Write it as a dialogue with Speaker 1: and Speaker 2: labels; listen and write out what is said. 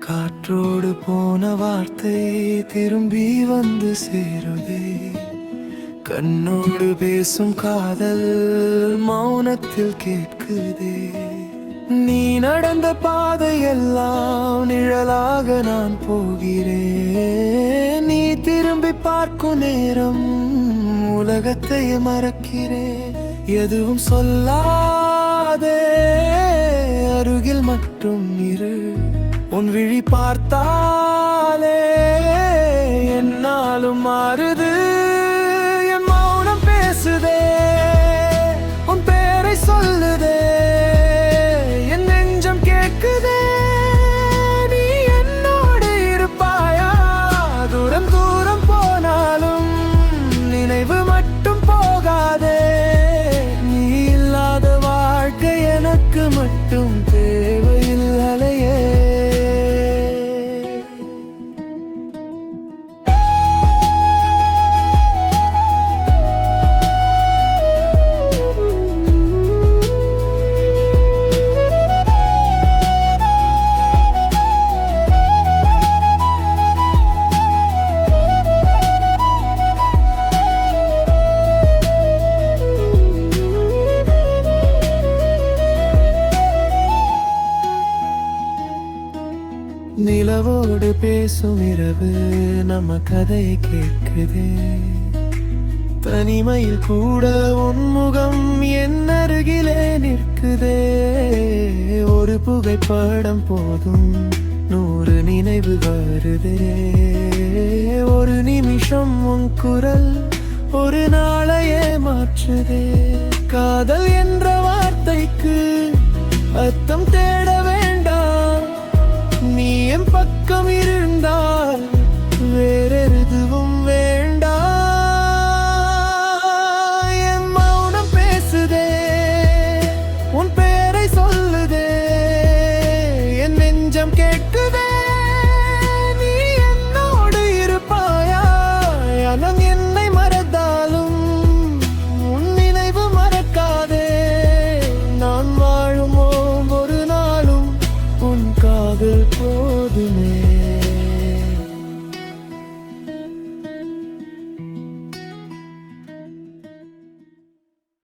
Speaker 1: காற்றோடு போன வார்த்தை திரும்பி வந்து சேருதே. கண்ணோடு பேசும் காதல் மௌனத்தில் கேட்குதே. நீ நடந்த பாதையெல்லாம் நிழலாக நான் போகிறேன். நீ திரும்பி பார்க்கும் நேரம் உலகத்தை மறக்கிறேன். எதுவும் சொல்லாதே, அருகில் மட்டும் இரு. உன் விழி பார்த்தாலே என்னாலும் மாறுது. என் மௌனம் பேசுதே, உன் பேரை சொல்லுதே. என் நெஞ்சம் கேட்குதே, நீ என்னோடு இருப்பாயா? தூரம் தூரம் போனாலும் நினைவு மட்டும் போகாதே. நீ இல்லாத வாழ்க்கை எனக்கு மட்டும் தேவையில்லையே. நிலவோடு பேசும் இரவு நம்ம கதையை கேட்குதே. தனிமையில் கூட உன்முகம் என் அருகிலே நிற்குதே. ஒரு புகைப்படம் போதும் 100 நினைவு வருதே. ஒரு நிமிஷம் உன் குரல் ஒரு நாளையே மாற்றுதே. காதல் என்ற வார்த்தைக்கு அர்த்தம் தேட வேண்டாம், நீ என் பக்கம் இரு.